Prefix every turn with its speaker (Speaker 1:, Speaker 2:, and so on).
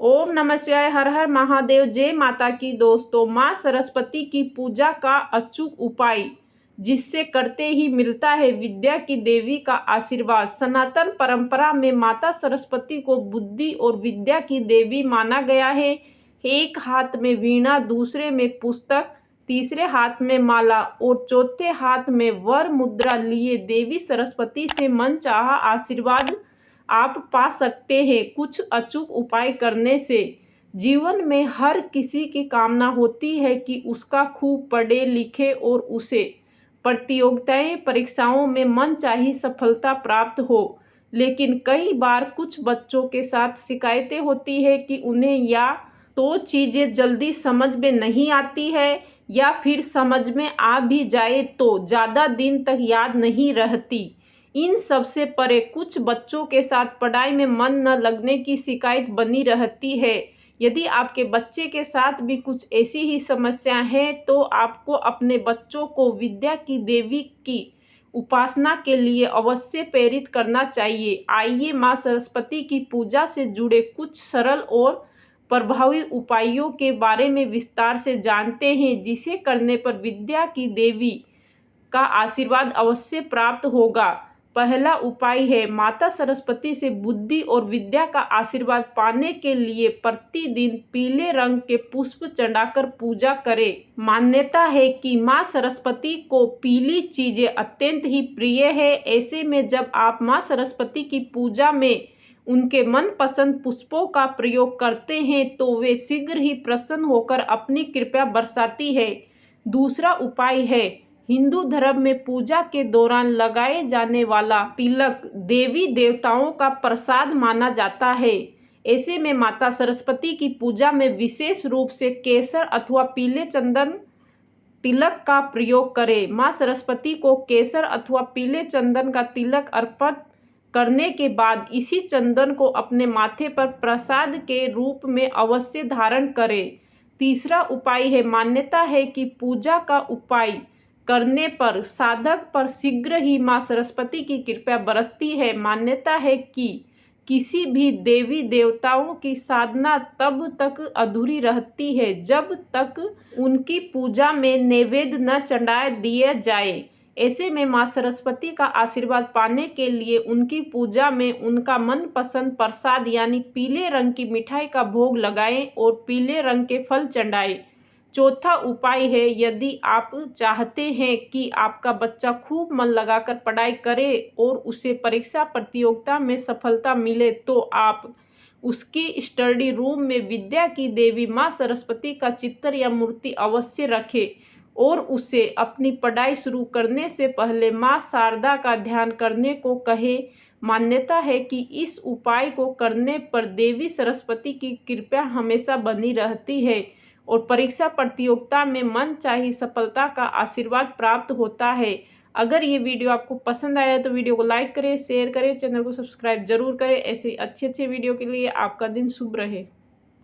Speaker 1: ओम नमः शिवाय। हर हर महादेव। जय माता की। दोस्तों, माँ सरस्वती की पूजा का अचूक उपाय जिससे करते ही मिलता है विद्या की देवी का आशीर्वाद। सनातन परंपरा में माता सरस्वती को बुद्धि और विद्या की देवी माना गया है। एक हाथ में वीणा, दूसरे में पुस्तक, तीसरे हाथ में माला और चौथे हाथ में वर मुद्रा लिए देवी सरस्वती से मनचाहा आशीर्वाद आप पा सकते हैं। कुछ अचूक उपाय करने से जीवन में हर किसी की कामना होती है कि उसका खूब पढ़े लिखे और उसे प्रतियोगिताएं परीक्षाओं में मनचाही सफलता प्राप्त हो। लेकिन कई बार कुछ बच्चों के साथ शिकायतें होती है कि उन्हें या तो चीज़ें जल्दी समझ में नहीं आती है या फिर समझ में आ भी जाए तो ज़्यादा दिन तक याद नहीं रहती। इन सब से परे कुछ बच्चों के साथ पढ़ाई में मन न लगने की शिकायत बनी रहती है। यदि आपके बच्चे के साथ भी कुछ ऐसी ही समस्या है तो आपको अपने बच्चों को विद्या की देवी की उपासना के लिए अवश्य प्रेरित करना चाहिए। आइए माँ सरस्वती की पूजा से जुड़े कुछ सरल और प्रभावी उपायों के बारे में विस्तार से जानते हैं, जिसे करने पर विद्या की देवी का आशीर्वाद अवश्य प्राप्त होगा। पहला उपाय है माता सरस्वती से बुद्धि और विद्या का आशीर्वाद पाने के लिए प्रतिदिन पीले रंग के पुष्प चढ़ाकर पूजा करें। मान्यता है कि माँ सरस्वती को पीली चीजें अत्यंत ही प्रिय है। ऐसे में जब आप माँ सरस्वती की पूजा में उनके मनपसंद पुष्पों का प्रयोग करते हैं तो वे शीघ्र ही प्रसन्न होकर अपनी कृपा बरसाती है। दूसरा उपाय है हिंदू धर्म में पूजा के दौरान लगाए जाने वाला तिलक देवी देवताओं का प्रसाद माना जाता है। ऐसे में माता सरस्वती की पूजा में विशेष रूप से केसर अथवा पीले चंदन तिलक का प्रयोग करें। माँ सरस्वती को केसर अथवा पीले चंदन का तिलक अर्पित करने के बाद इसी चंदन को अपने माथे पर प्रसाद के रूप में अवश्य धारण करें। तीसरा उपाय है मान्यता है कि पूजा का उपाय करने पर साधक पर शीघ्र ही माँ सरस्वती की कृपा बरसती है। मान्यता है कि किसी भी देवी देवताओं की साधना तब तक अधूरी रहती है जब तक उनकी पूजा में नैवेद्य न चढ़ा दिया जाए। ऐसे में माँ सरस्वती का आशीर्वाद पाने के लिए उनकी पूजा में उनका मनपसंद प्रसाद यानी पीले रंग की मिठाई का भोग लगाएं और पीले रंग के फल चढ़ाएं। चौथा उपाय है यदि आप चाहते हैं कि आपका बच्चा खूब मन लगाकर पढ़ाई करे और उसे परीक्षा प्रतियोगिता में सफलता मिले तो आप उसकी स्टडी रूम में विद्या की देवी माँ सरस्वती का चित्र या मूर्ति अवश्य रखें और उसे अपनी पढ़ाई शुरू करने से पहले माँ शारदा का ध्यान करने को कहें। मान्यता है कि इस उपाय को करने पर देवी सरस्वती की कृपा हमेशा बनी रहती है और परीक्षा प्रतियोगिता में मनचाही सफलता का आशीर्वाद प्राप्त होता है। अगर ये वीडियो आपको पसंद आया तो वीडियो को लाइक करें, शेयर करें, चैनल को सब्सक्राइब जरूर करें। ऐसे अच्छे वीडियो के लिए आपका दिन शुभ रहे।